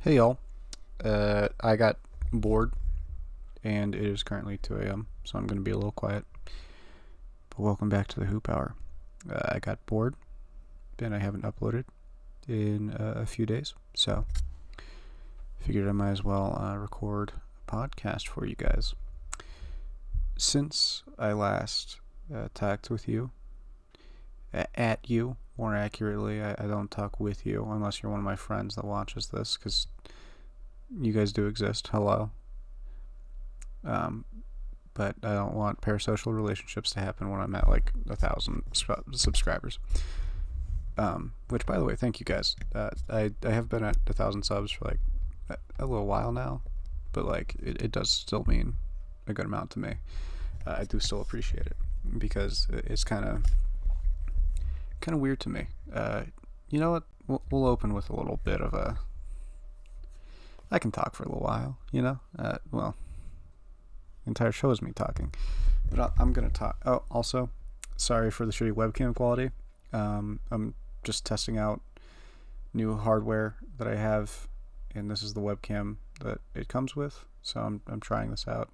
Hey y'all, I got bored and it is currently 2 a.m. so I'm going to be a little quiet. But welcome back to the Hoop Hour. I got bored and I haven't uploaded in a few days, so figured I might as well record a podcast for you guys. Since I last talked with you, at you, more accurately, I don't talk with you unless you're one of my friends that watches this, because you guys do exist. Hello. But I don't want parasocial relationships to happen when I'm at like 1,000 subscribers. Which, by the way, thank you guys. I have been at 1,000 subs for like a little while now, but like it does still mean a good amount to me. I do still appreciate it because it's kind of weird to me. You know what? We'll open with a little bit of a. I can talk for a little while, you know. The entire show is me talking, but I'm gonna talk. Oh, also, sorry for the shitty webcam quality. I'm just testing out new hardware that I have, and this is the webcam that it comes with. So I'm trying this out.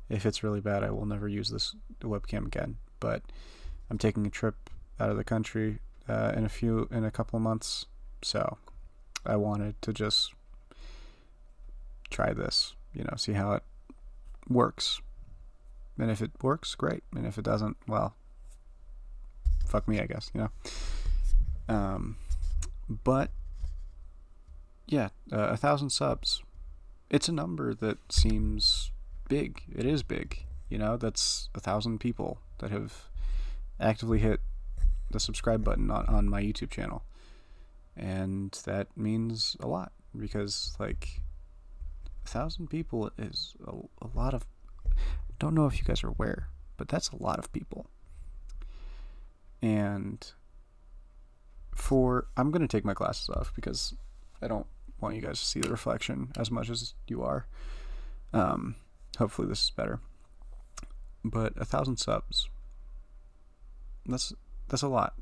If it's really bad, I will never use this webcam again. But I'm taking a trip out of the country in a couple of months, so I wanted to just try this, see how it works. And if it works, great. And if it doesn't, well, fuck me, I guess, But yeah, 1,000 subs. It's a number that seems big. It is big. That's 1,000 people that have actively hit the subscribe button on my YouTube channel. And that means a lot because, like, 1,000 people is a lot of. Don't know if you guys are aware, but that's a lot of people. And I'm going to take my glasses off because I don't want you guys to see the reflection as much as you are. Hopefully this is better. But 1,000 subs. That's a lot.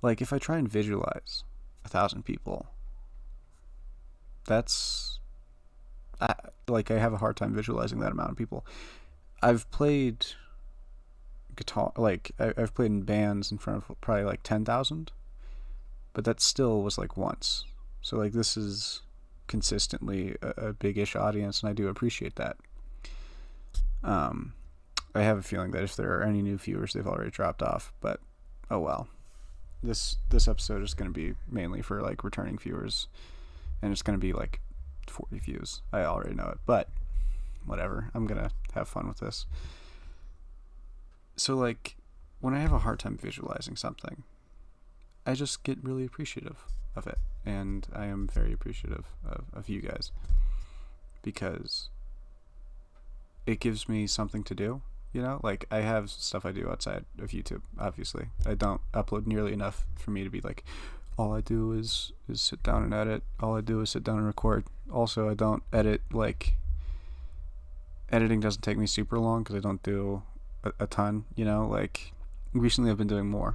Like, if I try and visualize 1,000 people, that's I have a hard time visualizing that amount of people. I've played guitar, like I've played in bands in front of probably like 10,000, but that still was like once. So like this is consistently a big-ish audience, and I do appreciate that. I have a feeling that if there are any new viewers, they've already dropped off, but oh well. This episode is going to be mainly for like returning viewers, and it's going to be like 40 views. I already know it, but whatever. I'm going to have fun with this. So like when I have a hard time visualizing something, I just get really appreciative of it, and I am very appreciative of you guys because it gives me something to do. Like I have stuff I do outside of YouTube. Obviously, I don't upload nearly enough for me to be like, all I do is sit down and edit. All I do is sit down and record. Also, I don't edit, like, editing doesn't take me super long because I don't do a ton, like, recently I've been doing more.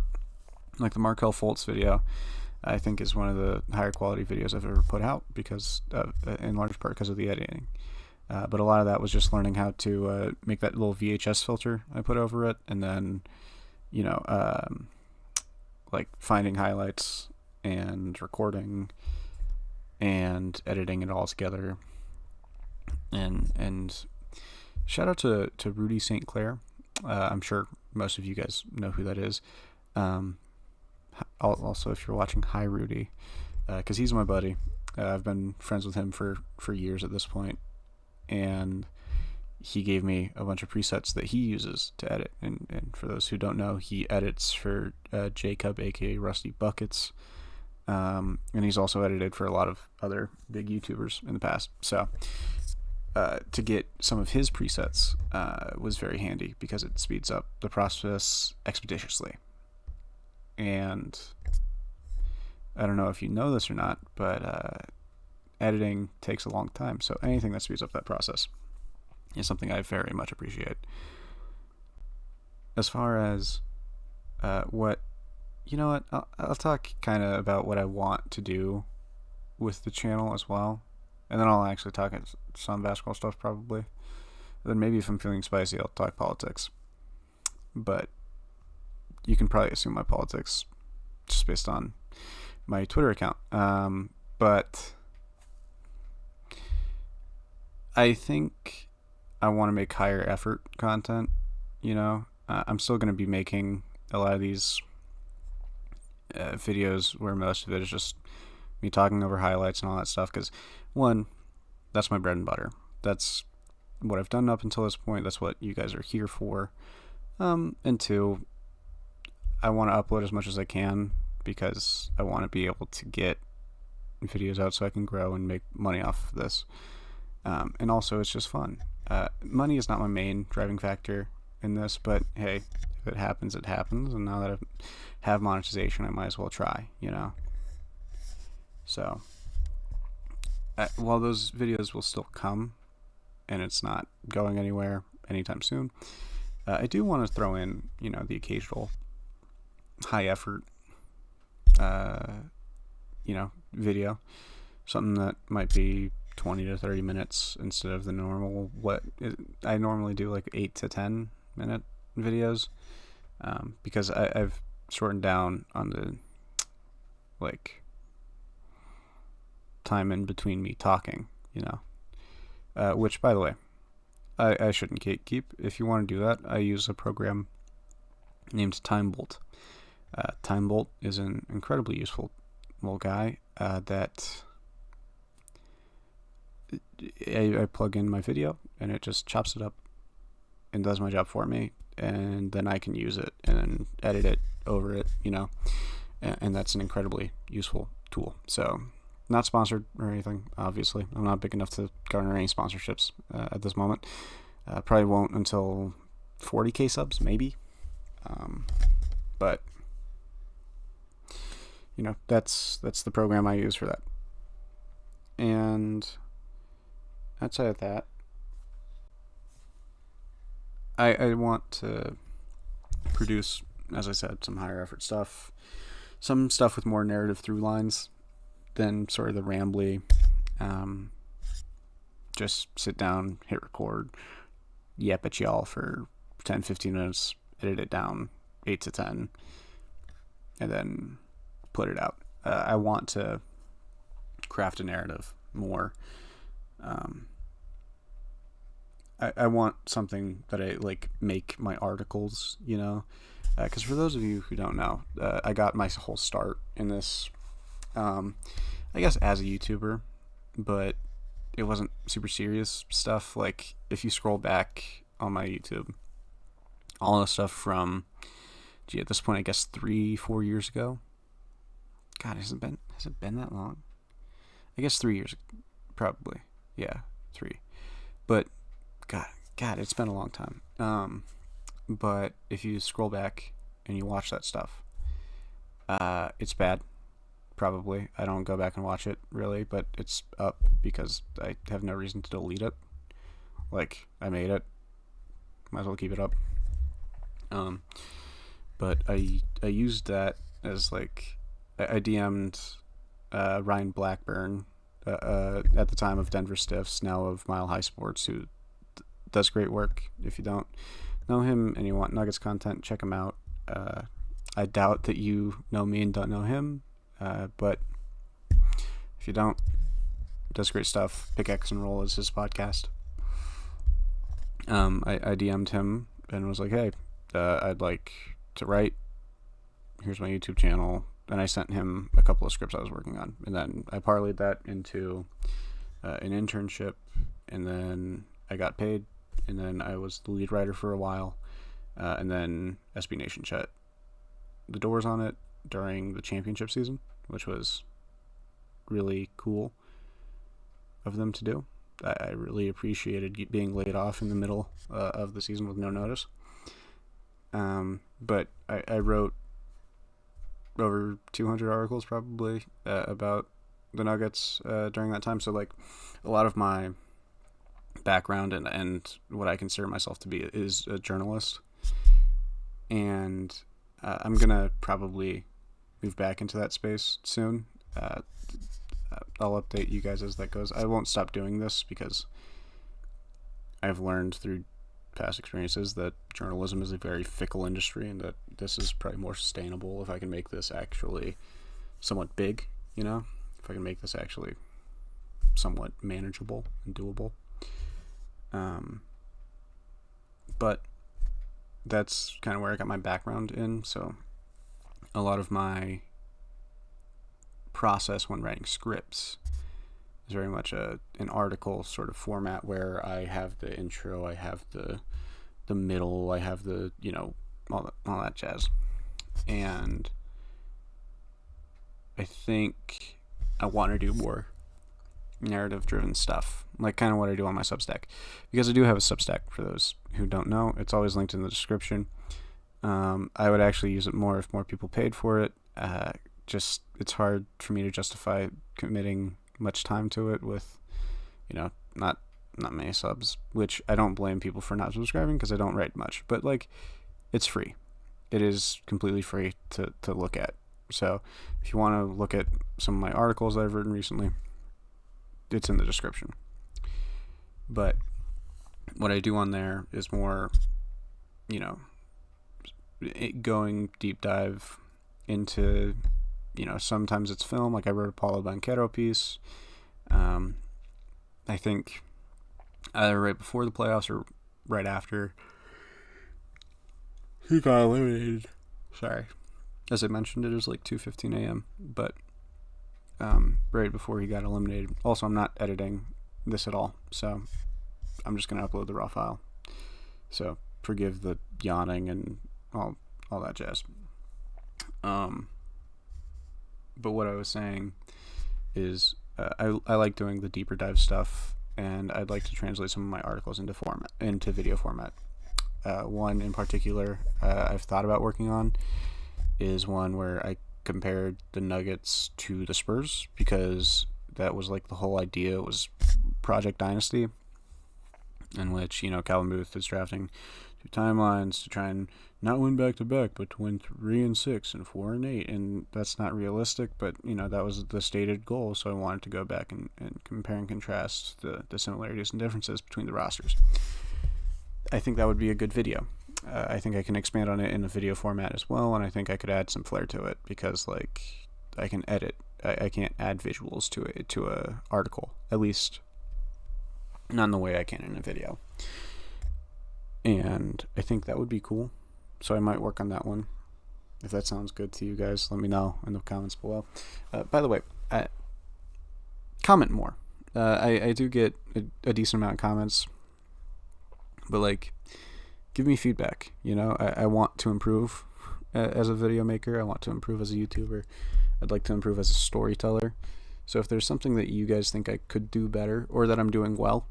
Like the Markel Fultz video, I think is one of the higher quality videos I've ever put out because in large part because of the editing. But a lot of that was just learning how to make that little VHS filter I put over it, and then, like finding highlights and recording and editing it all together. And shout out to Rudy St. Clair. I'm sure most of you guys know who that is. Also, if you're watching, hi Rudy, because he's my buddy. I've been friends with him for years at this point, and he gave me a bunch of presets that he uses to edit. And for those who don't know, he edits for Jacob, aka Rusty Buckets, and he's also edited for a lot of other big YouTubers in the past. So to get some of his presets was very handy because it speeds up the process expeditiously. And I don't know if you know this or not, but editing takes a long time, so anything that speeds up that process is something I very much appreciate. As far as I'll talk kind of about what I want to do with the channel as well. And then I'll actually talk some basketball stuff probably. Then maybe if I'm feeling spicy, I'll talk politics. But you can probably assume my politics just based on my Twitter account. But I think I want to make higher effort content, you know. I'm still going to be making a lot of these videos where most of it is just me talking over highlights and all that stuff, because one, that's my bread and butter. That's what I've done up until this point. That's what you guys are here for. And two, I want to upload as much as I can because I want to be able to get videos out so I can grow and make money off of this. And also, it's just fun. Money is not my main driving factor in this, but hey, if it happens, it happens. And now that I have monetization, I might as well try, you know. So, while those videos will still come, and it's not going anywhere anytime soon, I do want to throw in, you know, the occasional high effort, you know, video, something that might be 20 to 30 minutes instead of the normal, I normally do like 8 to 10 minute videos, because I've shortened down on the, like, time in between me talking, you know, which, by the way, I shouldn't gatekeep. If you want to do that, I use a program named TimeBolt. TimeBolt is an incredibly useful little guy that I plug in my video and it just chops it up and does my job for me, and then I can use it and edit it over it, you know, and that's an incredibly useful tool. So, not sponsored or anything, obviously. I'm not big enough to garner any sponsorships at this moment. Probably won't until 40k subs, maybe. But you know, that's the program I use for that. And outside of that, I want to produce, as I said, some higher effort stuff, some stuff with more narrative through lines than sort of the rambly, just sit down, hit record, yap at y'all for 10-15 minutes, edit it down 8 to 10, and then put it out. I want to craft a narrative more. I want something that I like make my articles, you know, because for those of you who don't know, I got my whole start in this, I guess, as a YouTuber, but it wasn't super serious stuff. Like, if you scroll back on my YouTube, all the stuff from, at this point, I guess 3-4 years ago. God, has it been that long? I guess 3 years, probably. Yeah, 3. But God, it's been a long time. But if you scroll back and you watch that stuff, it's bad. Probably. I don't go back and watch it, really, but it's up because I have no reason to delete it. Like, I made it. Might as well keep it up. But I used that as, like, I DM'd Ryan Blackburn at the time of Denver Stiffs, now of Mile High Sports, who does great work. If you don't know him and you want Nuggets content, check him out. I doubt that you know me and don't know him, but if you don't, does great stuff. Pickaxe and Roll is his podcast. I DM'd him and was like, hey, I'd like to write. Here's my YouTube channel. And I sent him a couple of scripts I was working on. And then I parlayed that into an internship. And then I got paid. And then I was the lead writer for a while. And then SB Nation shut the doors on it during the championship season, which was really cool of them to do. I really appreciated being laid off in the middle of the season with no notice. But I wrote over 200 articles probably about the Nuggets during that time. So, like, a lot of my background and what I consider myself to be is a journalist. And I'm going to probably move back into that space soon. I'll update you guys as that goes. I won't stop doing this because I've learned through past experiences that journalism is a very fickle industry, and that this is probably more sustainable if I can make this actually somewhat big, you know? If I can make this actually somewhat manageable and doable. But that's kind of where I got my background in, so a lot of my process when writing scripts is very much an article sort of format, where I have the intro, I have the middle, I have the, you know, all that jazz. And I think I want to do more narrative driven stuff, like kind of what I do on my Substack, because I do have a Substack. For those who don't know, it's always linked in the description. I would actually use it more if more people paid for it. Just it's hard for me to justify committing much time to it with, you know, not many subs, which I don't blame people for not subscribing, because I don't write much, but like, it's free. It is completely free to look at. So if you want to look at some of my articles that I've written recently, it's in the description. But what I do on there is more, you know, going deep dive into, you know, sometimes it's film, like I wrote a Paulo Banchero piece. I think either right before the playoffs or right after he got eliminated. Sorry. As I mentioned, it was like 2:15 a.m., but right before he got eliminated. Also, I'm not editing this at all, so I'm just going to upload the raw file. So forgive the yawning and all that jazz. But what I was saying is I like doing the deeper dive stuff, and I'd like to translate some of my articles into video format. One in particular I've thought about working on is one where I compared the Nuggets to the Spurs, because that was like the whole idea, was Project Dynasty, in which, you know, Calvin Booth is drafting 2 timelines to try and not win back-to-back, but to win 3 and 6 and 4 and 8, and that's not realistic, but, you know, that was the stated goal, so I wanted to go back and compare and contrast the similarities and differences between the rosters. I think that would be a good video. I think I can expand on it in a video format as well, and I think I could add some flair to it, because, like, I can edit. I can't add visuals to a article, at least not in the way I can in a video. And I think that would be cool, so I might work on that one. If that sounds good to you guys, let me know in the comments below. By the way, comment more. I do get a decent amount of comments, but, like, give me feedback. You know, I want to improve as a video maker. I want to improve as a YouTuber. I'd like to improve as a storyteller. So if there's something that you guys think I could do better, or that I'm doing well,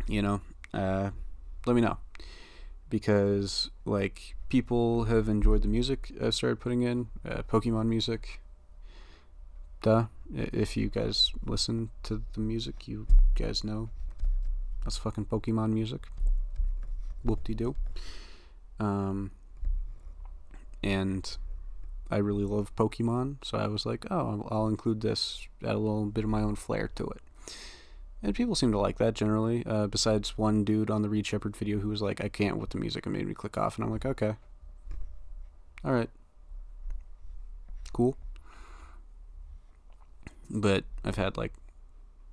you know, let me know. Because, like, people have enjoyed the music I started putting in, Pokemon music. Duh. If you guys listen to the music, you guys know that's fucking Pokemon music. Whoop-de-doo. And I really love Pokemon, so I was like, oh, I'll include this, add a little bit of my own flair to it. And people seem to like that generally, besides one dude on the Reed Shepherd video who was like, I can't with the music, it made me click off, and I'm like, okay. Alright. Cool. But I've had, like,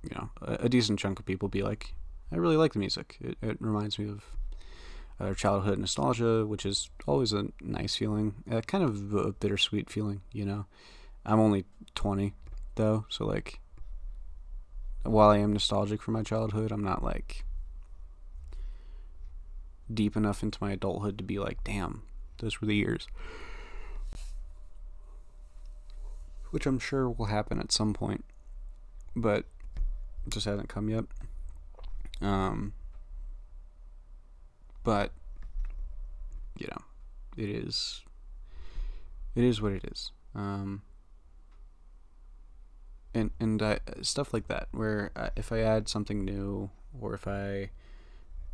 you know, a decent chunk of people be like, I really like the music. It reminds me of childhood nostalgia, which is always a nice feeling, kind of a bittersweet feeling, you know. I'm only 20 though, so, like, while I am nostalgic for my childhood, I'm not, like, deep enough into my adulthood to be like, damn, those were the years, which I'm sure will happen at some point, but it just hasn't come yet. But, you know, it is what it is. And stuff like that, where if I add something new, or if I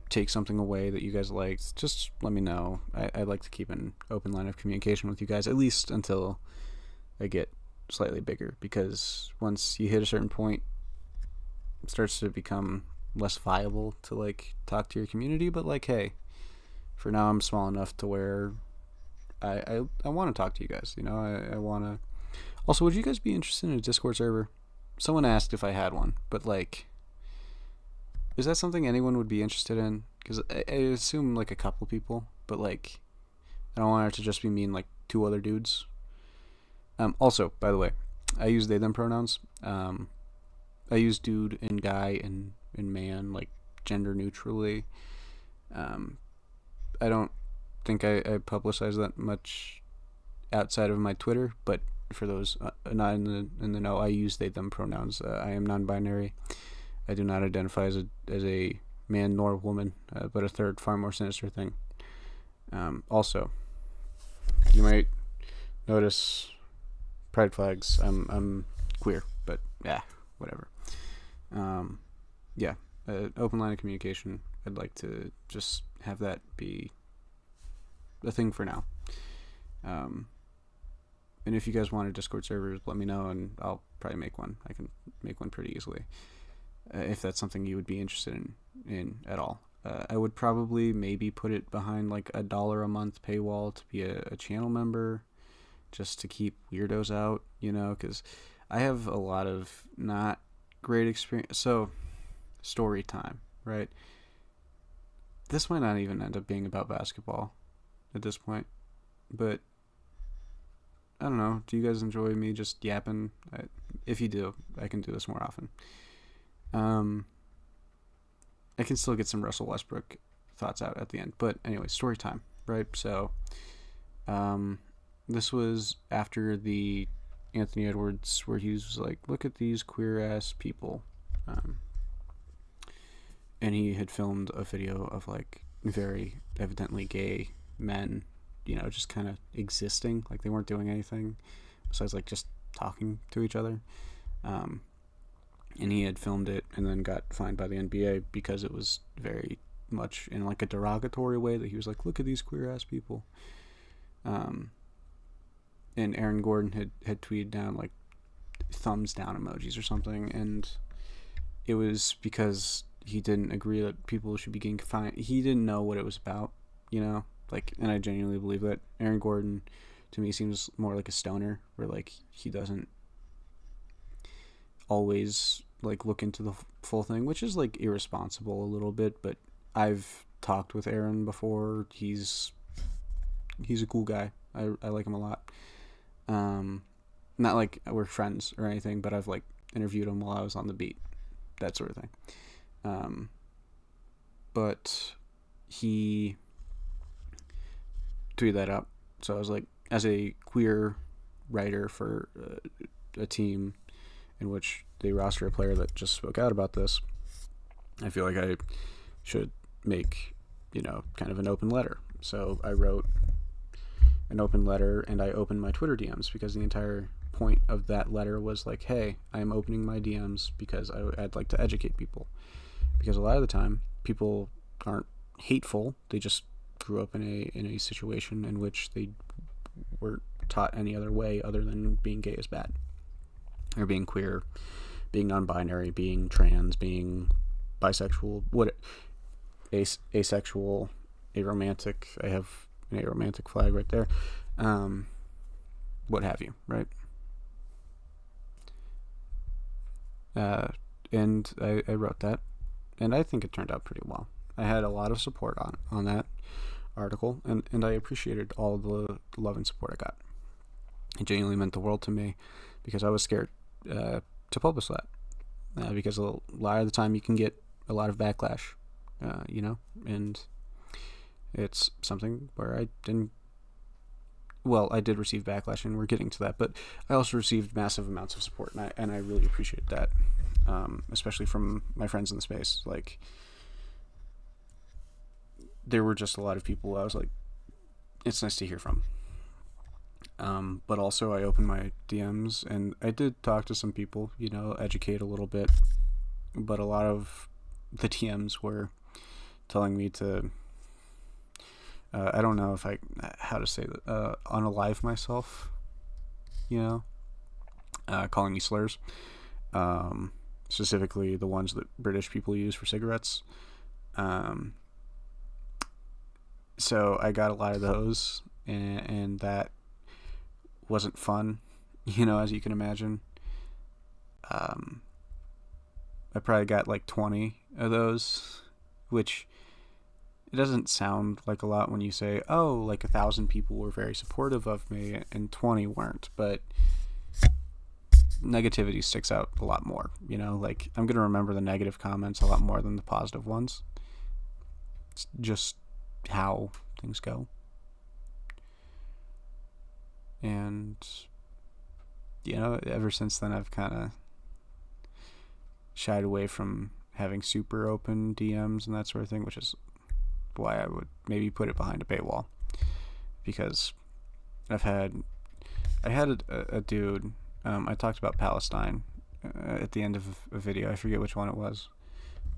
take something away that you guys liked, just let me know. I'd like to keep an open line of communication with you guys, at least until I get slightly bigger, because once you hit a certain point, it starts to become less viable to like talk to your community. But like, hey, for now I'm small enough to where I want to talk to you guys. You know, I want to. Also, would you guys be interested in a Discord server? Someone asked if I had one, but like, is that something anyone would be interested in? Because I assume like a couple people, but like, I don't want it to just be me and like 2 other dudes. Also, by the way, I use they them pronouns. I use dude and guy and man, like gender neutrally. I don't think I publicize that much outside of my Twitter, but for those not in the know, I use they them pronouns. I am non-binary. I do not identify as a man nor woman, but a third, far more sinister thing. Also, you might notice pride flags. I'm queer, but yeah, whatever. Yeah, open line of communication. I'd like to just have that be a thing for now. And if you guys want a Discord server, let me know, and I'll probably make one. I can make one pretty easily, if that's something you would be interested in at all. I would probably maybe put it behind like $1 a month paywall to be a channel member, just to keep weirdos out, you know, because I have a lot of not great experience. So, story time, right? This might not even end up being about basketball at this point, but I don't know. Do you guys enjoy me just yapping? If you do, I can do this more often. I can still get some Russell Westbrook thoughts out at the end. But anyway, story time, right? So, this was after the Anthony Edwards, where he was like, look at these queer-ass people. And he had filmed a video of, like, very evidently gay men, you know, just kind of existing. Like, they weren't doing anything besides, like, just talking to each other. And he had filmed it and then got fined by the NBA because it was very much in, like, a derogatory way, that he was like, look at these queer-ass people. And Aaron Gordon had tweeted down, like, thumbs down emojis or something, and it was because he didn't agree that people should be getting fined. He didn't know what it was about, you know? Like, and I genuinely believe that. Aaron Gordon, to me, seems more like a stoner, where, like, he doesn't always, like, look into the full thing, which is, like, irresponsible a little bit, but I've talked with Aaron before. He's a cool guy. I like him a lot. Not like we're friends or anything, but I've, like, interviewed him while I was on the beat, that sort of thing. But he tweeted that out. So I was like, as a queer writer for a team in which they roster a player that just spoke out about this, I feel like I should make, you know, kind of an open letter. So I wrote an open letter, and I opened my Twitter DMs, because the entire point of that letter was like, hey, I'm opening my DMs because I'd like to educate people. Because a lot of the time, people aren't hateful. They just grew up in a situation in which they weren't taught any other way other than being gay is bad, or being queer, being non-binary, being trans, being bisexual, asexual, aromantic. I have an aromantic flag right there. What have you, right? And I wrote that, and I think it turned out pretty well. I had a lot of support on that article, and I appreciated all the love and support I got. It genuinely meant the world to me, because I was scared to publish that, because a lot of the time you can get a lot of backlash, you know, and it's something where I did receive backlash, and we're getting to that, but I also received massive amounts of support, and I really appreciate that, especially from my friends in the space. Like, there were just a lot of people I was like, it's nice to hear from. But also I opened my DMs, and I did talk to some people, you know, educate a little bit, but a lot of the DMs were telling me to, I don't know how to say that, unalive myself, you know? calling me slurs, specifically the ones that British people use for cigarettes. So I got a lot of those, and that wasn't fun, as you can imagine. I probably got like 20 of those, which it doesn't sound like a lot when you say, oh, like 1,000 people were very supportive of me and 20 weren't, but negativity sticks out a lot more, like I'm going to remember the negative comments a lot more than the positive ones. It's just how things go. And, ever since then I've kind of shied away from having super open DMs and that sort of thing, which is why I would maybe put it behind a paywall, because I had a dude, I talked about Palestine at the end of a video. I forget which one it was,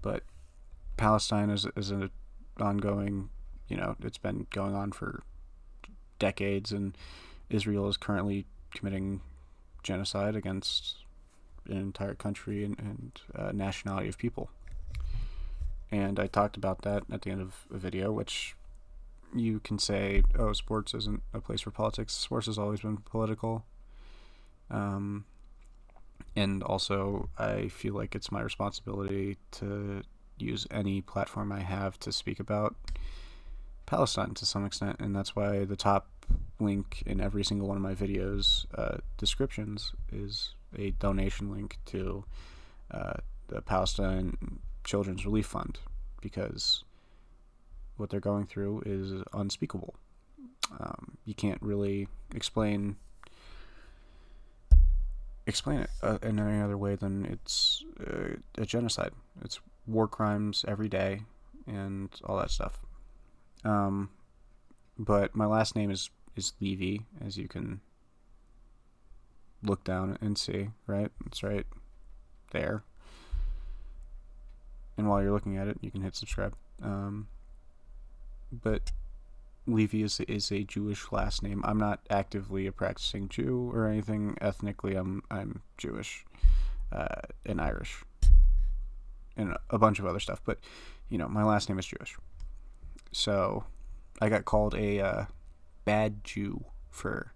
but Palestine is an ongoing, it's been going on for decades, and Israel is currently committing genocide against an entire country and nationality of people. And I talked about that at the end of a video, which you can say, oh, sports isn't a place for politics. Sports has always been political. And also, I feel like it's my responsibility to use any platform I have to speak about Palestine to some extent, and that's why the top link in every single one of my videos descriptions is a donation link to the Palestine Children's Relief Fund, because what they're going through is unspeakable. You can't really explain it in any other way than it's a genocide. It's war crimes every day and all that stuff. But my last name is Levy, as you can look down and see, right? It's right there. And while you're looking at it, you can hit subscribe. But Levy is a Jewish last name. I'm not actively a practicing Jew or anything. Ethnically, I'm Jewish and Irish and a bunch of other stuff. But my last name is Jewish. So I got called a bad Jew for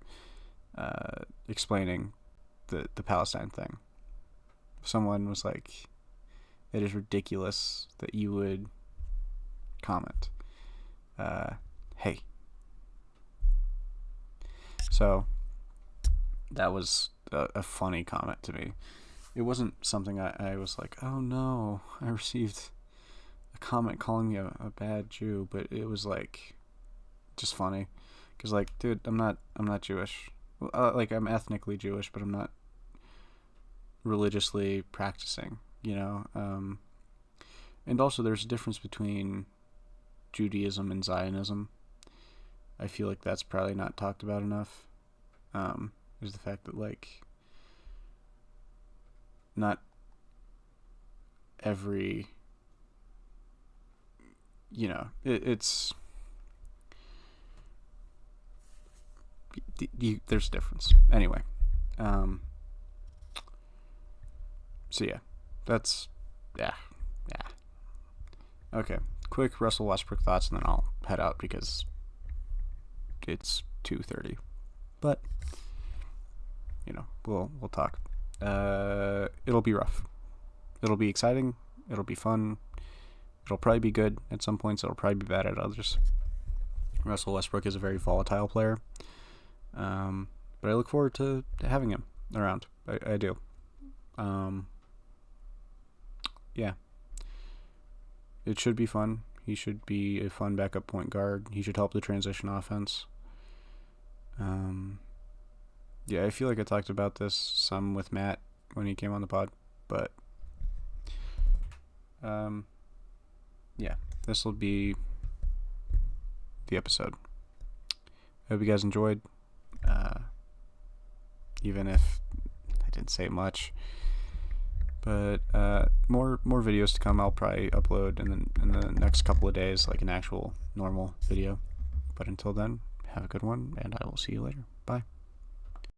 explaining the Palestine thing. Someone was like, it is ridiculous that you would comment. Hey. So that was a funny comment to me. It wasn't something I was like, oh no, I received a comment calling me a bad Jew, but it was like just funny, because like, dude, I'm not Jewish. Like, I'm ethnically Jewish, but I'm not religiously practicing, and also there's a difference between Judaism and Zionism. I feel like that's probably not talked about enough. Is the fact that, like, not every, it's there's a difference. Anyway, so yeah, that's, yeah. Okay, quick Russell Westbrook thoughts, and then I'll head out because it's 2:30. But we'll talk. It'll be rough. It'll be exciting. It'll be fun. It'll probably be good at some points. It'll probably be bad at others. Russell Westbrook is a very volatile player. But I look forward to having him around. I do. Yeah. It should be fun. He should be a fun backup point guard. He should help the transition offense. Yeah, I feel like I talked about this some with Matt when he came on the pod, but yeah, this will be the episode. I hope you guys enjoyed, even if I didn't say much. But more videos to come. I'll probably upload in the next couple of days, like an actual normal video. But until then, have a good one, and I will see you later. Bye.